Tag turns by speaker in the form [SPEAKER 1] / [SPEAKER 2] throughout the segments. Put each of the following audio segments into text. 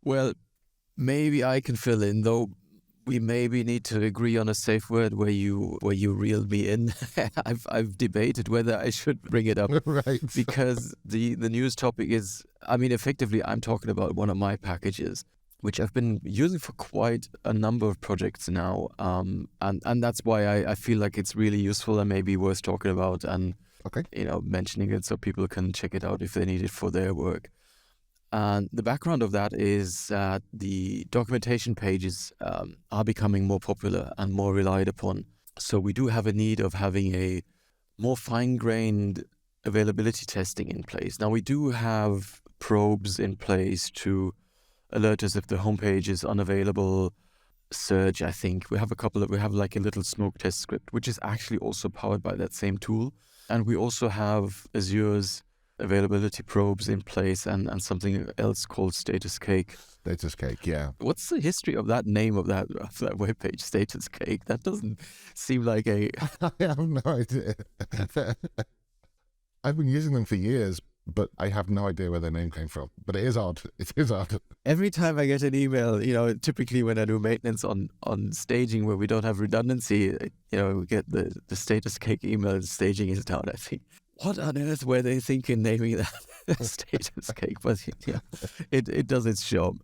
[SPEAKER 1] Well, maybe I can fill in, though we maybe need to agree on a safe word where you reel me in. I've debated whether I should bring it up
[SPEAKER 2] Right.
[SPEAKER 1] because the news topic is, I mean, effectively I'm talking about one of my packages, which I've been using for quite a number of projects now. And that's why I feel like it's really useful and maybe worth talking about and,
[SPEAKER 2] Okay.
[SPEAKER 1] mentioning it so people can check it out if they need it for their work. And the background of that is that the documentation pages are becoming more popular and more relied upon. So we do have a need of having a more fine-grained availability testing in place. Now we do have probes in place to alert us if the homepage is unavailable. Surge, I think. We have like a little smoke test script, which is actually also powered by that same tool. And we also have Azure's availability probes in place and something else called Status Cake.
[SPEAKER 2] Status Cake, yeah.
[SPEAKER 1] What's the history of that name of that webpage, Status Cake? That doesn't seem like a...
[SPEAKER 2] I have no idea. I've been using them for years, but I have no idea where their name came from. But it is odd. It is odd.
[SPEAKER 1] Every time I get an email, typically when I do maintenance on staging where we don't have redundancy, we get the Status Cake email and staging is down. I think, what on earth were they thinking naming that Status Cake? But yeah, it does its job.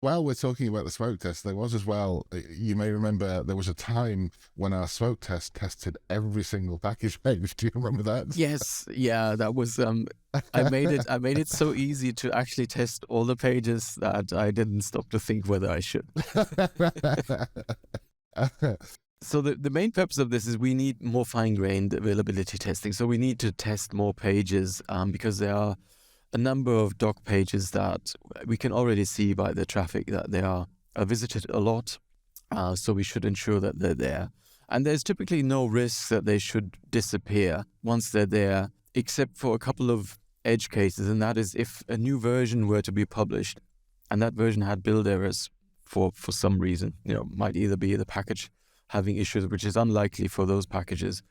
[SPEAKER 2] While we're talking about the smoke test, there was as well, you may remember there was a time when our smoke test tested every single package page. Do you remember that?
[SPEAKER 1] Yes, yeah, that was I made it so easy to actually test all the pages that I didn't stop to think whether I should. So the main purpose of this is we need more fine-grained availability testing. So we need to test more pages because there are a number of doc pages that we can already see by the traffic that they are visited a lot. So we should ensure that they're there. And there's typically no risk that they should disappear once they're there, except for a couple of edge cases. And that is if a new version were to be published and that version had build errors for some reason, might either be the package having issues, which is unlikely for those packages,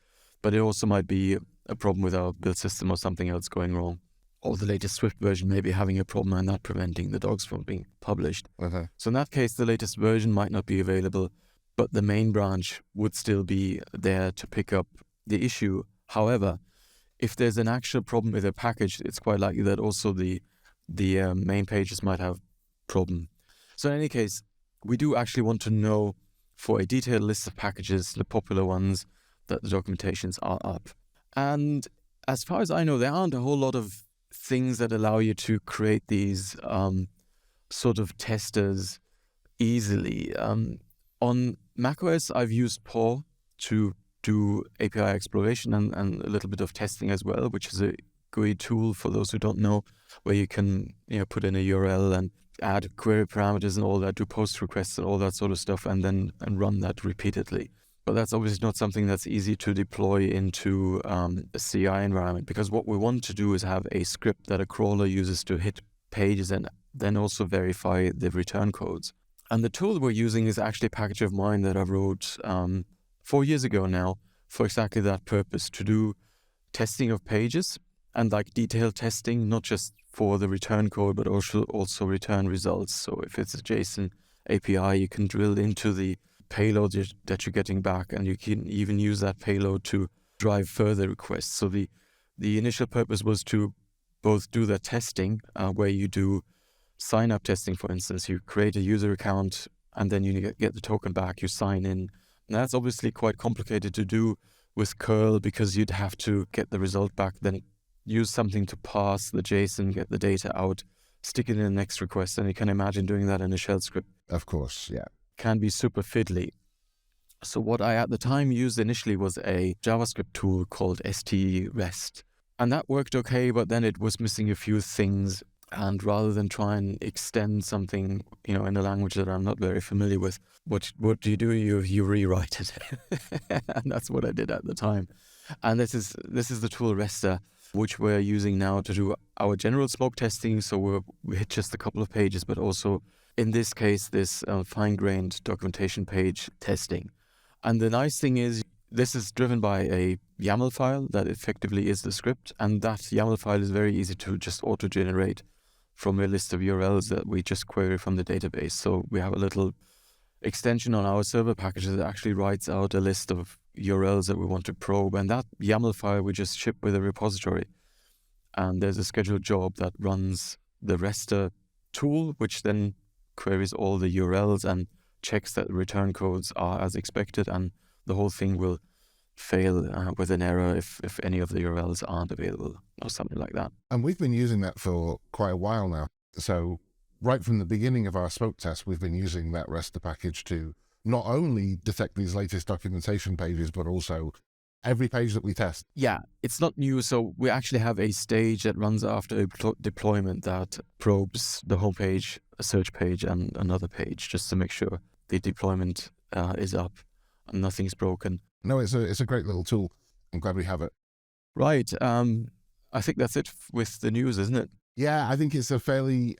[SPEAKER 1] but it also might be a problem with our build system or something else going wrong. Or the latest Swift version may be having a problem and not preventing the docs from being published.
[SPEAKER 2] Okay.
[SPEAKER 1] So in that case, the latest version might not be available, but the main branch would still be there to pick up the issue. However, if there's an actual problem with a package, it's quite likely that also the main pages might have problem. So in any case, we do actually want to know for a detailed list of packages, the popular ones, that the documentations are up. And as far as I know, there aren't a whole lot of things that allow you to create these sort of testers easily. On macOS, I've used Paw to do API exploration and a little bit of testing as well, which is a GUI tool for those who don't know, where you can put in a URL and add query parameters and all that, do post requests and all that sort of stuff, and run that repeatedly. But that's obviously not something that's easy to deploy into a CI environment, because what we want to do is have a script that a crawler uses to hit pages and then also verify the return codes. And the tool we're using is actually a package of mine that I wrote 4 years ago now for exactly that purpose, to do testing of pages and like detailed testing, not just for the return code, but also return results. So if it's a JSON API, you can drill into the payload that you're getting back, and you can even use that payload to drive further requests. So the initial purpose was to both do the testing where you do sign-up testing, for instance. You create a user account and then you get the token back, you sign in. And that's obviously quite complicated to do with curl, because you'd have to get the result back, then use something to parse the JSON, get the data out, stick it in the next request, and you can imagine doing that in a shell script.
[SPEAKER 2] Of course, yeah.
[SPEAKER 1] Can be super fiddly. So what I at the time used initially was a JavaScript tool called ST-REST. And that worked okay, but then it was missing a few things. And rather than try and extend something, in a language that I'm not very familiar with, what do? You rewrite it. And that's what I did at the time. And this is the tool Resta, which we're using now to do our general smoke testing. So we hit just a couple of pages, but also in this case, this fine-grained documentation page testing. And the nice thing is, this is driven by a YAML file that effectively is the script. And that YAML file is very easy to just auto-generate from a list of URLs that we just query from the database. So we have a little extension on our server packages that actually writes out a list of URLs that we want to probe, and that YAML file we just ship with a repository. And there's a scheduled job that runs the Rester tool, which then queries all the URLs and checks that the return codes are as expected, and the whole thing will fail with an error if any of the URLs aren't available or something like that.
[SPEAKER 2] And we've been using that for quite a while now. So right from the beginning of our Spoke test, we've been using that Rester package to not only detect these latest documentation pages, but also every page that we test.
[SPEAKER 1] Yeah, it's not new. So we actually have a stage that runs after a deployment that probes the homepage, a search page, and another page, just to make sure the deployment is up and nothing's broken.
[SPEAKER 2] No, it's a great little tool. I'm glad we have it.
[SPEAKER 1] Right. I think that's it with the news, isn't it?
[SPEAKER 2] Yeah, I think it's a fairly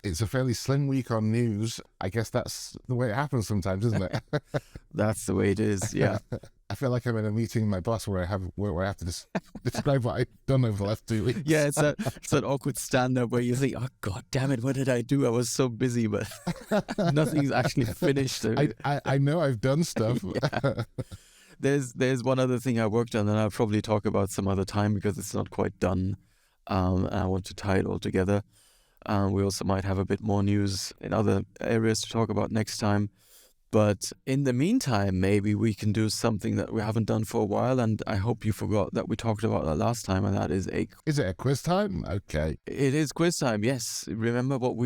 [SPEAKER 2] slim week on news. I guess that's the way it happens sometimes, isn't it?
[SPEAKER 1] That's the way it is. Yeah.
[SPEAKER 2] I feel like I'm in a meeting with my boss where I have to describe what I've done over the last 2 weeks.
[SPEAKER 1] Yeah, it's that awkward stand-up where you think, oh, God damn it, what did I do? I was so busy, but nothing's actually finished.
[SPEAKER 2] I know I've done stuff.
[SPEAKER 1] Yeah. There's one other thing I worked on, and I'll probably talk about some other time because it's not quite done. And I want to tie it all together. We also might have a bit more news in other areas to talk about next time. But in the meantime, maybe we can do something that we haven't done for a while, and I hope you forgot that we talked about that last time, and that is
[SPEAKER 2] Is it a quiz time? Okay.
[SPEAKER 1] It is quiz time, yes. Remember what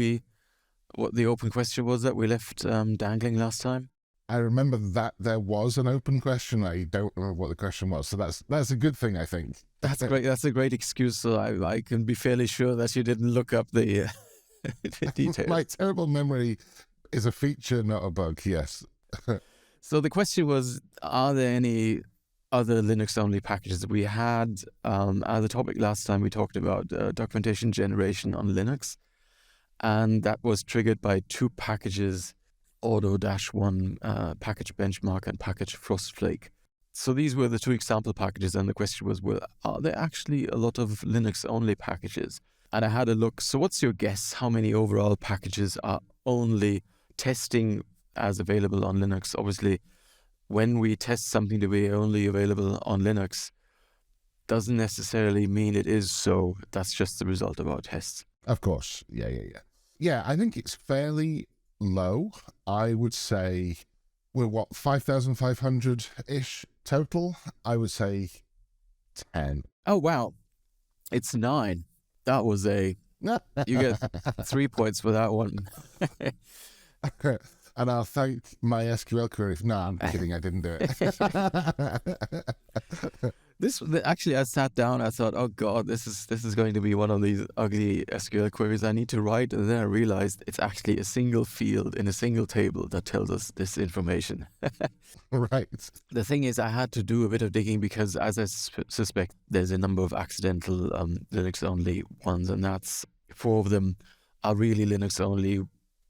[SPEAKER 1] the open question was that we left dangling last time?
[SPEAKER 2] I remember that there was an open question. I don't remember what the question was, so that's a good thing, I think.
[SPEAKER 1] That's great. That's a great excuse. So I can be fairly sure that you didn't look up the details.
[SPEAKER 2] My terrible memory is a feature, not a bug. Yes.
[SPEAKER 1] So the question was: are there any other Linux-only packages? We had as a topic last time we talked about documentation generation on Linux, and that was triggered by two packages. Auto-1 package benchmark and package frostflake. So these were the two example packages, and the question was, well, are there actually a lot of Linux-only packages? And I had a look. So what's your guess? How many overall packages are only testing as available on Linux? Obviously, when we test something to be only available on Linux, doesn't necessarily mean it is so. That's just the result of our tests.
[SPEAKER 2] Of course. Yeah. Yeah, I think it's fairly low. I would say we're 5,500-ish total. I would say 10.
[SPEAKER 1] Oh, wow. It's 9. That was you get 3 points for that one.
[SPEAKER 2] And I'll thank my SQL query. No, I'm kidding. I didn't do it.
[SPEAKER 1] Actually, I sat down. I thought, oh God, this is going to be one of these ugly SQL queries I need to write. And then I realized it's actually a single field in a single table that tells us this information.
[SPEAKER 2] Right.
[SPEAKER 1] The thing is, I had to do a bit of digging because, as I suspect, there's a number of accidental Linux-only ones, and that's 4 of them are really Linux-only,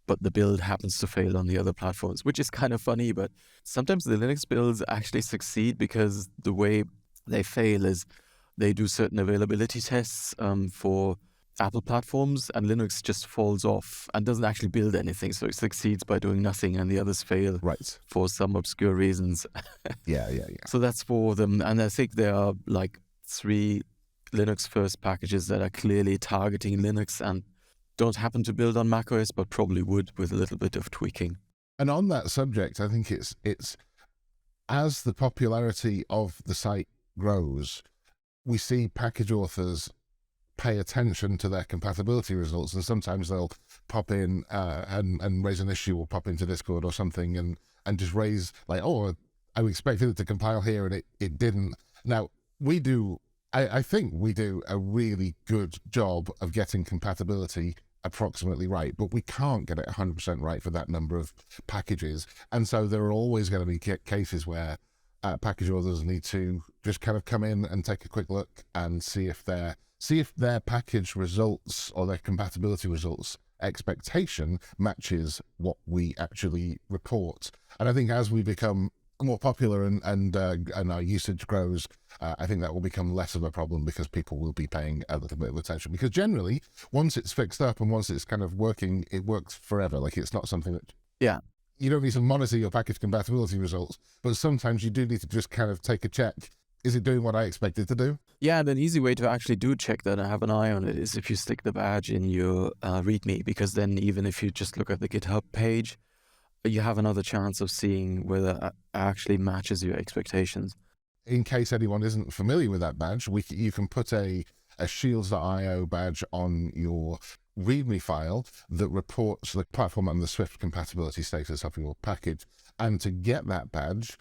[SPEAKER 1] but the build happens to fail on the other platforms, which is kind of funny. But sometimes the Linux builds actually succeed because the way they fail is they do certain availability tests for Apple platforms, and Linux just falls off and doesn't actually build anything. So it succeeds by doing nothing, and the others fail for some obscure reasons.
[SPEAKER 2] Yeah.
[SPEAKER 1] So that's 4 of them. And I think there are like 3 Linux first packages that are clearly targeting Linux and don't happen to build on macOS, but probably would with a little bit of tweaking.
[SPEAKER 2] And on that subject, I think it's as the popularity of the site grows, we see package authors pay attention to their compatibility results, and sometimes they'll pop in and raise an issue, or pop into Discord or something and just raise like, oh, I expected it to compile here and it didn't. Now I think we do a really good job of getting compatibility approximately right, but we can't get it 100% right for that number of packages, and so there are always going to be cases where package authors need to just kind of come in and take a quick look and see if their package results or their compatibility results expectation matches what we actually report. And I think as we become more popular and our usage grows, I think that will become less of a problem because people will be paying a little bit of attention. Because generally, once it's fixed up and once it's kind of working, it works forever. Like it's not something that
[SPEAKER 1] Yeah.
[SPEAKER 2] you don't need to monitor your package compatibility results, but sometimes you do need to just kind of take a check. Is it doing what I expect it to do?
[SPEAKER 1] Yeah, and an easy way to actually do check that and have an eye on it is if you stick the badge in your README, because then even if you just look at the GitHub page, you have another chance of seeing whether it actually matches your expectations.
[SPEAKER 2] In case anyone isn't familiar with that badge, you can put a shields.io badge on your README file that reports the platform and the Swift compatibility status of your package. And to get that badge,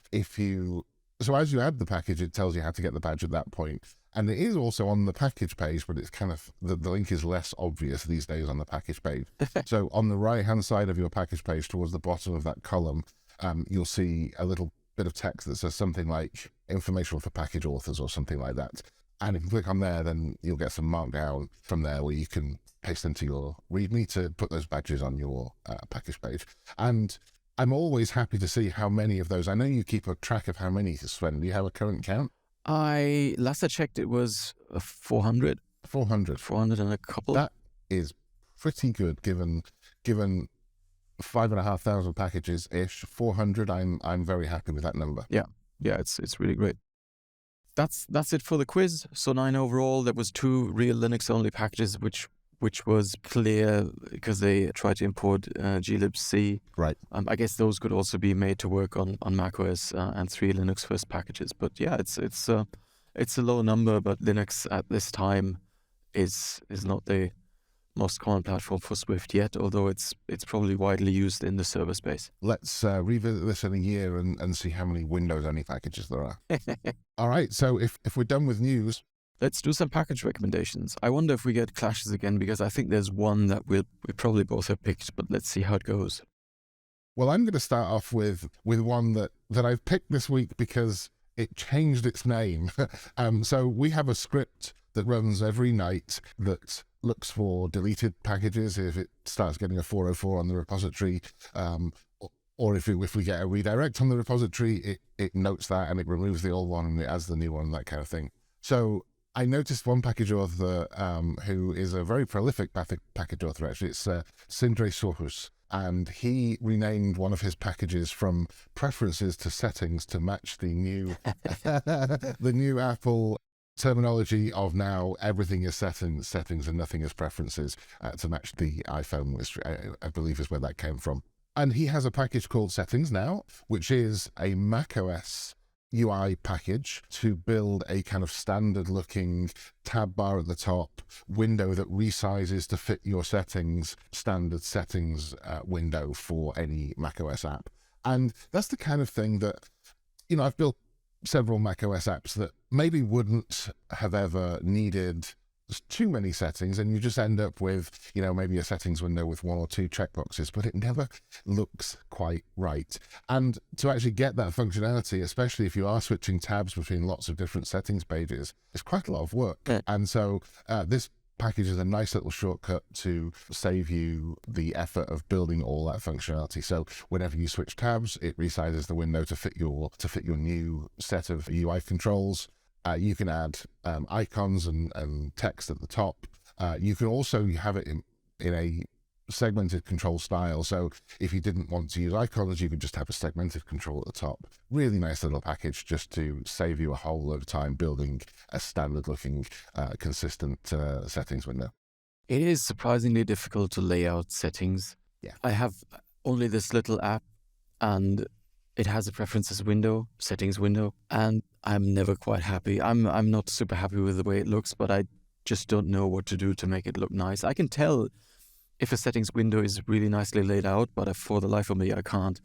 [SPEAKER 2] so as you add the package, it tells you how to get the badge at that point. And it is also on the package page, but it's kind of, the link is less obvious these days on the package page. So on the right-hand side of your package page, towards the bottom of that column, you'll see a little bit of text that says something like information for package authors or something like that. And if you click on there, then you'll get some markdown from there where you can paste into your README to put those badges on your package page. And I'm always happy to see how many of those. I know you keep a track of how many, Sven. Do you have a current count?
[SPEAKER 1] Last I checked, it was 400.
[SPEAKER 2] 400.
[SPEAKER 1] 400 and a couple.
[SPEAKER 2] That is pretty good given 5,500 packages ish. 400. I'm very happy with that number.
[SPEAKER 1] Yeah, it's really great. That's it for the quiz. So 9 overall. There was 2 real Linux only packages, which was clear because they tried to import glibc.
[SPEAKER 2] Right.
[SPEAKER 1] I guess those could also be made to work on macOS and 3 Linux first packages. But yeah, it's a low number, but Linux at this time is not the most common platform for Swift yet, although it's probably widely used in the server space.
[SPEAKER 2] Let's revisit this in a year and see how many Windows only packages there are. All right, so if we're done with news,
[SPEAKER 1] let's do some package recommendations. I wonder if we get clashes again, because I think there's one that we probably both have picked, but let's see how it goes.
[SPEAKER 2] Well, I'm going to start off with one that I've picked this week because it changed its name. So we have a script that runs every night that looks for deleted packages if it starts getting a 404 on the repository, or if we get a redirect on the repository, it notes that and it removes the old one and it adds the new one, that kind of thing. So I noticed one package author who is a very prolific package author, actually. It's Sindre Sorhus. And he renamed one of his packages from preferences to settings to match the new the new Apple terminology of now everything is settings and nothing is preferences, to match the iPhone, which I believe is where that came from. And he has a package called Settings now, which is a macOS UI package to build a kind of standard looking tab bar at the top, window that resizes to fit your settings, standard settings window for any macOS app. And that's the kind of thing that, I've built several macOS apps that maybe wouldn't have ever needed too many settings, and you just end up with, maybe a settings window with 1 or 2 checkboxes, but it never looks quite right. And to actually get that functionality, especially if you are switching tabs between lots of different settings pages, is quite a lot of work. And so this package is a nice little shortcut to save you the effort of building all that functionality. So whenever you switch tabs, it resizes the window to fit your new set of UI controls. You can add icons and text at the top. You can also have it in a segmented control style. So if you didn't want to use icons, you could just have a segmented control at the top. Really nice little package just to save you a whole lot of time building a standard looking, consistent settings window.
[SPEAKER 1] It is surprisingly difficult to lay out settings.
[SPEAKER 2] Yeah.
[SPEAKER 1] I have only this little app and it has a preferences window, settings window, and I'm never quite happy. I'm not super happy with the way it looks, but I just don't know what to do to make it look nice. I can tell if a settings window is really nicely laid out, but for the life of me, I can't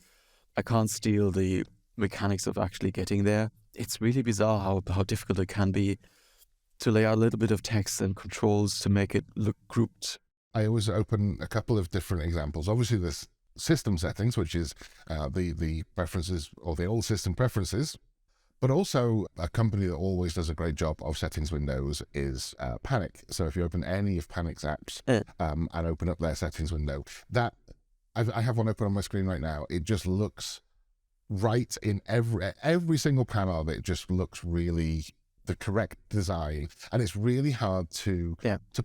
[SPEAKER 1] steal the mechanics of actually getting there. It's really bizarre how difficult it can be to lay out a little bit of text and controls to make it look grouped.
[SPEAKER 2] I always open a couple of different examples. Obviously, there's system settings, which is the preferences or the old system preferences. But also a company that always does a great job of settings windows is Panic. So if you open any of Panic's apps and open up their settings window, that I have one open on my screen right now. It just looks right in every single panel of it. Just looks really the correct design, and it's really hard to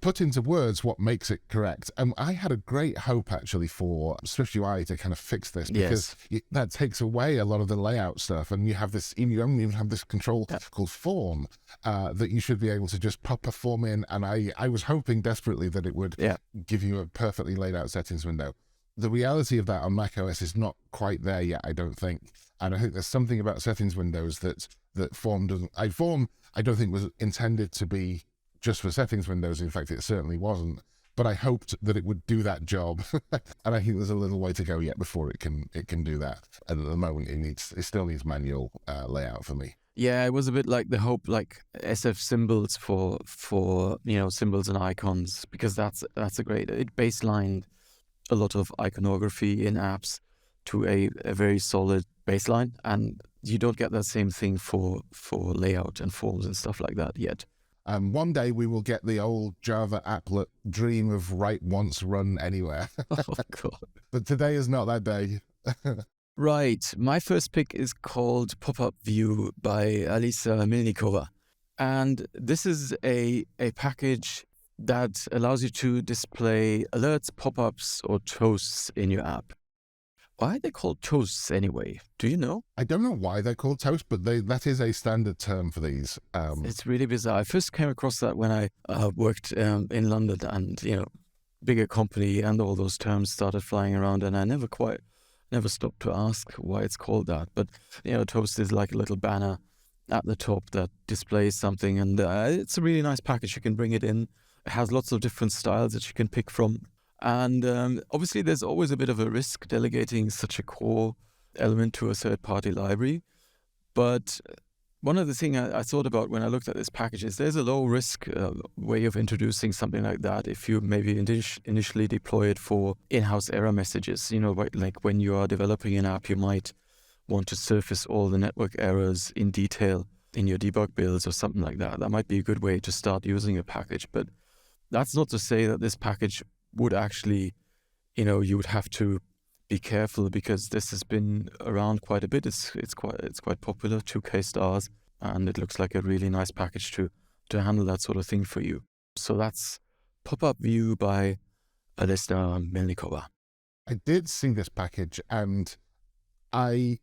[SPEAKER 2] put into words what makes it correct. And I had a great hope actually for SwiftUI to kind of fix this, because that takes away a lot of the layout stuff, and you don't even have this control called form that you should be able to just pop a form in. And I was hoping desperately that it would give you a perfectly laid out settings window. The reality of that on macOS is not quite there yet, I don't think. And I think there's something about settings windows that form doesn't. Form I don't think was intended to be just for settings windows. In fact, it certainly wasn't. But I hoped that it would do that job, and I think there's a little way to go yet before it can do that. And at the moment, it still needs manual layout for me.
[SPEAKER 1] Yeah, it was a bit like the hope, like SF symbols for symbols and icons, because that's a great. It baselined a lot of iconography in apps to a very solid baseline, and you don't get that same thing for layout and forms and stuff like that yet.
[SPEAKER 2] One day we will get the old Java applet dream of write once, run anywhere.
[SPEAKER 1] Oh, God.
[SPEAKER 2] But today is not that day.
[SPEAKER 1] Right. My first pick is called Pop-Up View by Alisa Milnikova. And this is a package that allows you to display alerts, pop-ups, or toasts in your app. Why are they called toasts anyway? Do you know?
[SPEAKER 2] I don't know why they're called toast, but that is a standard term for these.
[SPEAKER 1] It's really bizarre. I first came across that when I worked in London, and bigger company, and all those terms started flying around, and I never stopped to ask why it's called that. But toast is like a little banner at the top that displays something, and it's a really nice package. You can bring it in. It has lots of different styles that you can pick from. And obviously, there's always a bit of a risk delegating such a core element to a third-party library. But one of the things I thought about when I looked at this package is there's a low-risk way of introducing something like that if you maybe initially deploy it for in-house error messages. Like when you are developing an app, you might want to surface all the network errors in detail in your debug builds or something like that. That might be a good way to start using a package. But that's not to say that this package would actually, you would have to be careful, because this has been around quite a bit. It's quite popular, 2K stars, and it looks like a really nice package to handle that sort of thing for you. So that's Pop-Up View by Alisa Milnikova.
[SPEAKER 2] I did see this package, and I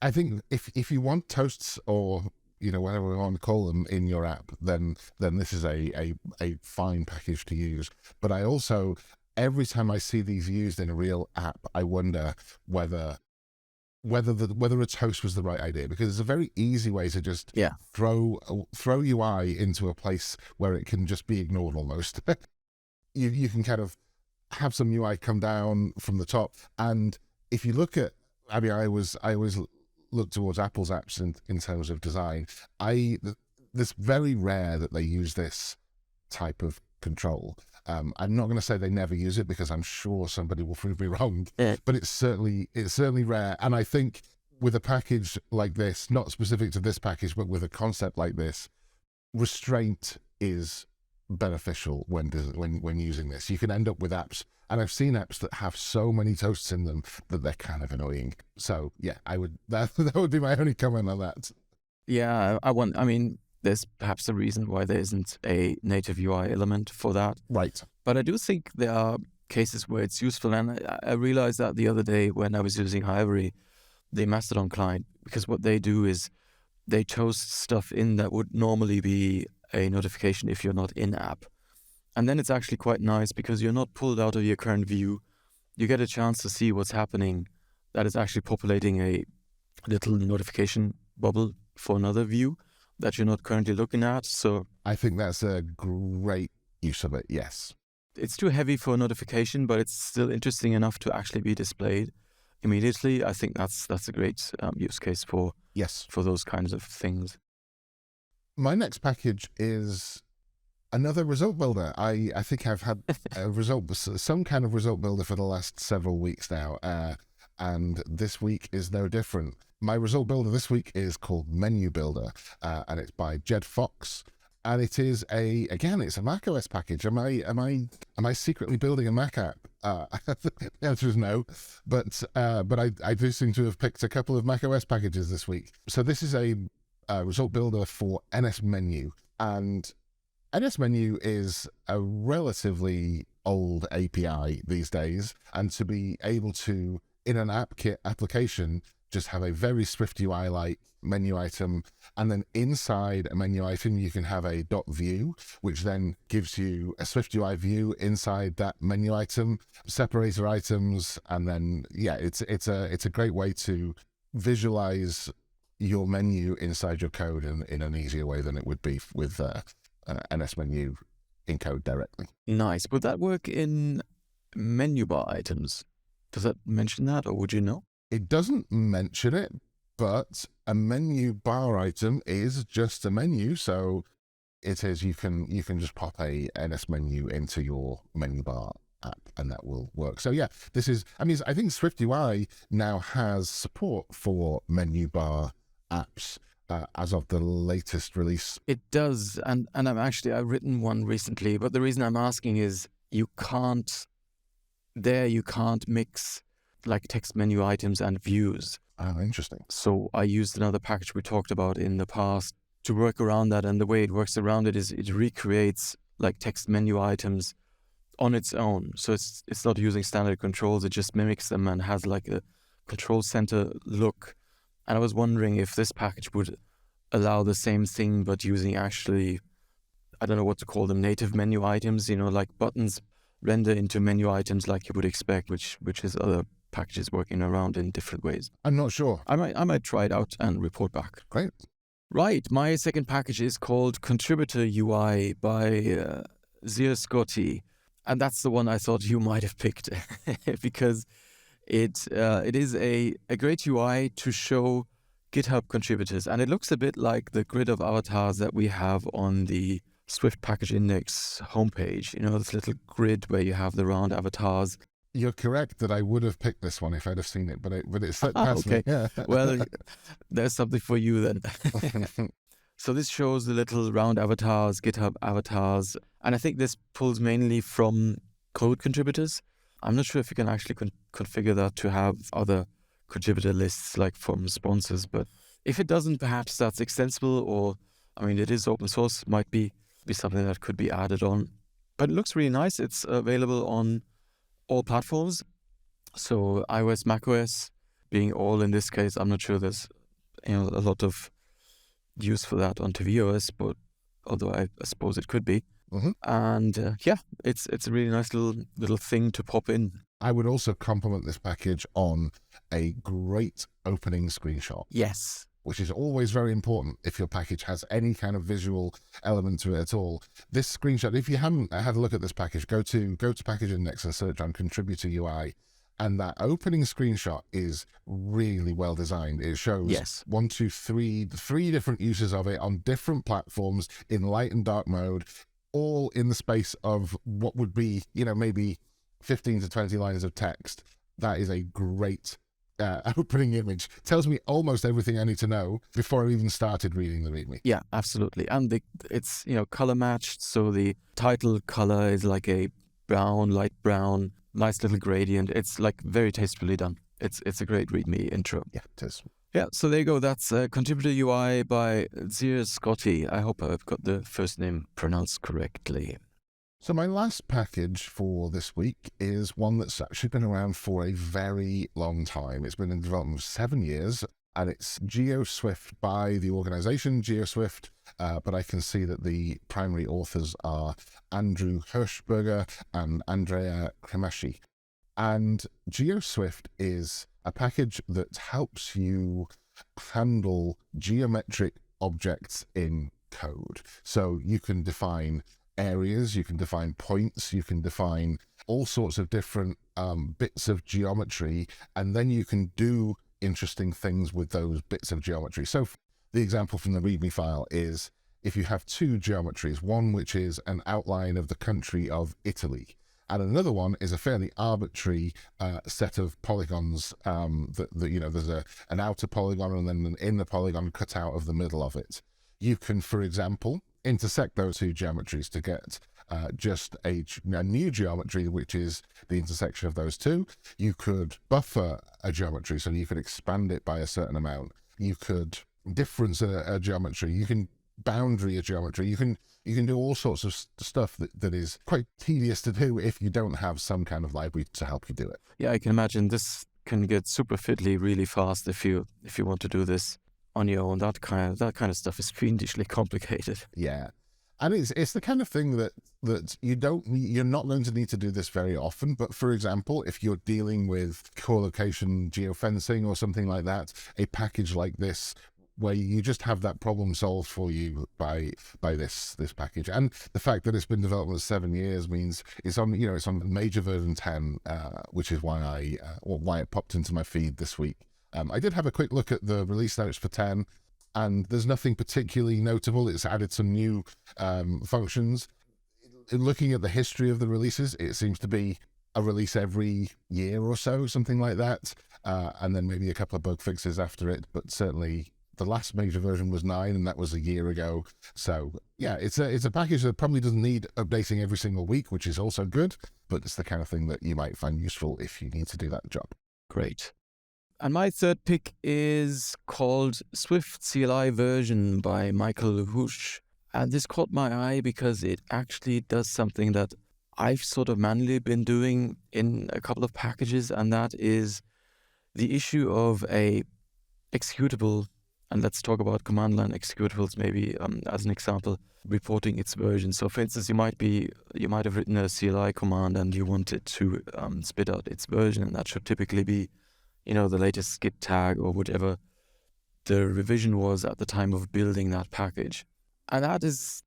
[SPEAKER 2] think if you want toasts or whatever we want to call them in your app, then this is a fine package to use. But I also, every time I see these used in a real app, I wonder whether a toast was the right idea, because it's a very easy way to just throw UI into a place where it can just be ignored almost. You can kind of have some UI come down from the top, and if you look at, I always look towards Apple's apps in terms of design. It's very rare that they use this type of control. I'm not going to say they never use it, because I'm sure somebody will prove me wrong. But it's certainly rare. And I think with a package like this, not specific to this package, but with a concept like this, restraint is beneficial when using this. You can end up with apps. And I've seen apps that have so many toasts in them that they're kind of annoying. So yeah, that would be my only comment on that.
[SPEAKER 1] Yeah, there's perhaps a reason why there isn't a native UI element for that.
[SPEAKER 2] Right.
[SPEAKER 1] But I do think there are cases where it's useful. And I realized that the other day when I was using Hivery, the Mastodon client, because what they do is they toast stuff in that would normally be a notification if you're not in app. And then it's actually quite nice, because you're not pulled out of your current view. You get a chance to see what's happening. That is actually populating a little notification bubble for another view that you're not currently looking at. So
[SPEAKER 2] I think that's a great use of it, yes.
[SPEAKER 1] It's too heavy for a notification, but it's still interesting enough to actually be displayed immediately. I think that's a great use case for those kinds of things.
[SPEAKER 2] My next package is another result builder. I think I've had some kind of result builder for the last several weeks now, and this week is no different. My result builder this week is called Menu Builder, and it's by Jed Fox. And it is it's a Mac OS package. Am I secretly building a Mac app? The answer is no, but I do seem to have picked a couple of Mac OS packages this week. So this is a result builder for NSMenu, and NSMenu is a relatively old API these days, and to be able to, in an AppKit application, just have a very SwiftUI-like menu item, and then inside a menu item you can have a .view, which then gives you a SwiftUI view inside that menu item, separator items, and then it's a great way to visualize your menu inside your code in an easier way than it would be with NSMenu in code directly.
[SPEAKER 1] Nice. Would that work in menu bar items? Does that mention that, or would you know?
[SPEAKER 2] It doesn't mention it, but a menu bar item is just a menu, so it is you can just pop a NSMenu into your menu bar app, and that will work. So this is. I think SwiftUI now has support for menu bar apps as of the latest release.
[SPEAKER 1] It does, and I've written one recently, but the reason I'm asking is you can't mix like text menu items and views.
[SPEAKER 2] Oh, interesting.
[SPEAKER 1] So I used another package we talked about in the past to work around that, and the way it works around it is it recreates like text menu items on its own. So it's not using standard controls, it just mimics them and has like a control center look. And I was wondering if this package would allow the same thing, but using actually, I don't know what to call them, native menu items, like buttons render into menu items like you would expect, which is other packages working around in different ways.
[SPEAKER 2] I'm not sure.
[SPEAKER 1] I might try it out and report back.
[SPEAKER 2] Great.
[SPEAKER 1] Right. My second package is called Contributor UI by Zia Scotti. And that's the one I thought you might have picked because it is a great UI to show GitHub contributors. And it looks a bit like the grid of avatars that we have on the Swift Package Index homepage. This little grid where you have the round avatars.
[SPEAKER 2] You're correct that I would have picked this one if I'd have seen it, but it slipped past me. Yeah.
[SPEAKER 1] Well, there's something for you then. So this shows the little round avatars, GitHub avatars, and I think this pulls mainly from code contributors. I'm not sure if you can actually configure that to have other contributor lists like from sponsors, but if it doesn't, perhaps that's extensible, or it is open source, might be something that could be added on. But it looks really nice. It's available on all platforms, so iOS, macOS being all in this case. I'm not sure there's a lot of use for that on tvOS, but although I suppose it could be.
[SPEAKER 2] Mm-hmm.
[SPEAKER 1] And it's a really nice little thing to pop in.
[SPEAKER 2] I would also compliment this package on a great opening screenshot.
[SPEAKER 1] Yes.
[SPEAKER 2] Which is always very important if your package has any kind of visual element to it at all. This screenshot, if you haven't had a look at this package, go to Package Index and search on Contributor UI. And that opening screenshot is really well designed. It shows 3 different uses of it on different platforms in light and dark mode, all in the space of what would be, maybe 15 to 20 lines of text. That is a great opening image. Tells me almost everything I need to know before I even started reading the README.
[SPEAKER 1] Yeah, absolutely. And it's color matched, so the title color is like a light brown, nice little gradient. It's like very tastefully done. It's a great README intro.
[SPEAKER 2] Yeah, it is.
[SPEAKER 1] Yeah, so there you go. That's Contributor UI by Zia Scotti. I hope I've got the first name pronounced correctly.
[SPEAKER 2] So my last package for this week is one that's actually been around for a very long time. It's been in development for 7 years, and it's GeoSwift by the organization GeoSwift, but I can see that the primary authors are Andrew Hirschberger and Andrea Cremaschi. And GeoSwift is a package that helps you handle geometric objects in code. So you can define areas, you can define points, you can define all sorts of different bits of geometry, and then you can do interesting things with those bits of geometry. So the example from the README file is if you have 2 geometries, one which is an outline of the country of Italy, and another one is a fairly arbitrary set of polygons that there's an outer polygon and then an inner polygon cut out of the middle of it. You can, for example, intersect those two geometries to get just a new geometry, which is the intersection of those two. You could buffer a geometry, so you could expand it by a certain amount. You could difference a geometry. You can boundary a geometry. You can do all sorts of stuff that is quite tedious to do if you don't have some kind of library to help you do it.
[SPEAKER 1] Yeah, I can imagine this can get super fiddly really fast if you want to do this on your own. That kind of stuff is fiendishly complicated.
[SPEAKER 2] Yeah. And it's the kind of thing that you're not going to need to do this very often. But for example, if you're dealing with co-location geofencing or something like that, a package like this, where you just have that problem solved for you by this package, and the fact that it's been developed for 7 years means it's on major version 10, which is why why it popped into my feed this week. I did have a quick look at the release notes for 10. And there's nothing particularly notable. It's added some new functions. Looking at the history of the releases, it seems to be a release every year or so, something like that. And then maybe a couple of bug fixes after it. But certainly the last major version was 9, and that was a year ago. So yeah, it's a package that probably doesn't need updating every single week, which is also good. But it's the kind of thing that you might find useful if you need to do that job.
[SPEAKER 1] Great. And my third pick is called Swift CLI Version by Michael Husch. And this caught my eye because it actually does something that I've sort of manually been doing in a couple of packages, and that is the issue of a executable. And let's talk about command line executables maybe as an example, reporting its version. So for instance, you might have written a CLI command and you want it to spit out its version, and that should typically be the latest Git tag or whatever the revision was at the time of building that package. And that is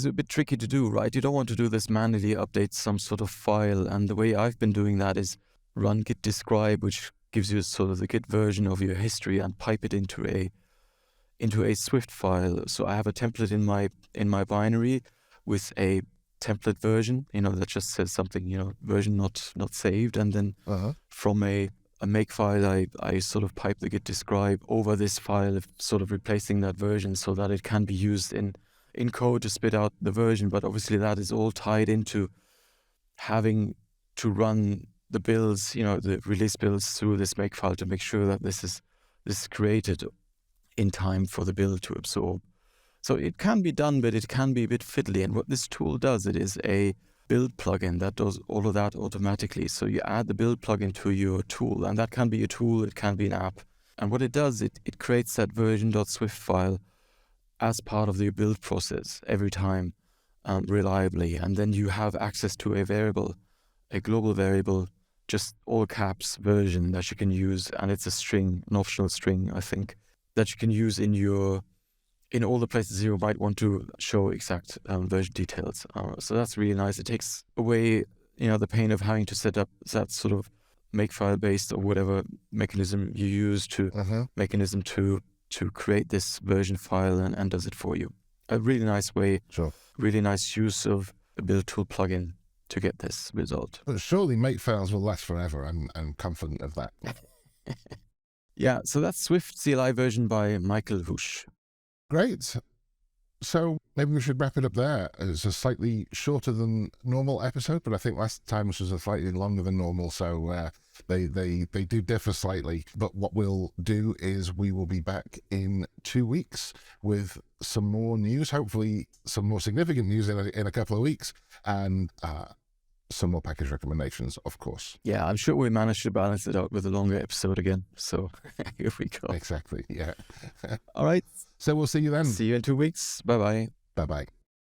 [SPEAKER 1] a bit tricky to do, right? You don't want to do this manually, update some sort of file. And the way I've been doing that is run git describe, which gives you sort of the Git version of your history, and pipe it into a Swift file. So I have a template in my binary with a template version, that just says something, version not saved. And then from a make file, I sort of pipe the git describe over this file, sort of replacing that version so that it can be used in code to spit out the version. But obviously that is all tied into having to run the builds, the release builds through this make file to make sure that this is created in time for the build to absorb. So it can be done, but it can be a bit fiddly. And what this tool does, it is a build plugin that does all of that automatically. So you add the build plugin to your tool, and that can be a tool, it can be an app. And what it does, it creates that version.swift file as part of the build process every time reliably. And then you have access to a global variable, just all caps version that you can use. And it's a string, an optional string, I think, that you can use in all the places you might want to show exact version details. So that's really nice. It takes away, the pain of having to set up that sort of makefile based or whatever mechanism you use to create this version file and does it for you. A really nice way,
[SPEAKER 2] Sure.
[SPEAKER 1] Really nice use of a build tool plugin to get this result.
[SPEAKER 2] But surely makefiles will last forever. I'm confident of that.
[SPEAKER 1] Yeah, so that's Swift CLI Version by Michael Husch.
[SPEAKER 2] Great. So maybe we should wrap it up there. It's a slightly shorter than normal episode, but I think last time this was a slightly longer than normal, so they do differ slightly. But what we'll do is we will be back in 2 weeks with some more news, hopefully some more significant news in a couple of weeks, and some more package recommendations, of course.
[SPEAKER 1] Yeah, I'm sure we managed to balance it out with a longer episode again. So here we go.
[SPEAKER 2] Exactly, yeah.
[SPEAKER 1] All right.
[SPEAKER 2] So we'll see you then.
[SPEAKER 1] See you in 2 weeks. Bye-bye.
[SPEAKER 2] Bye-bye.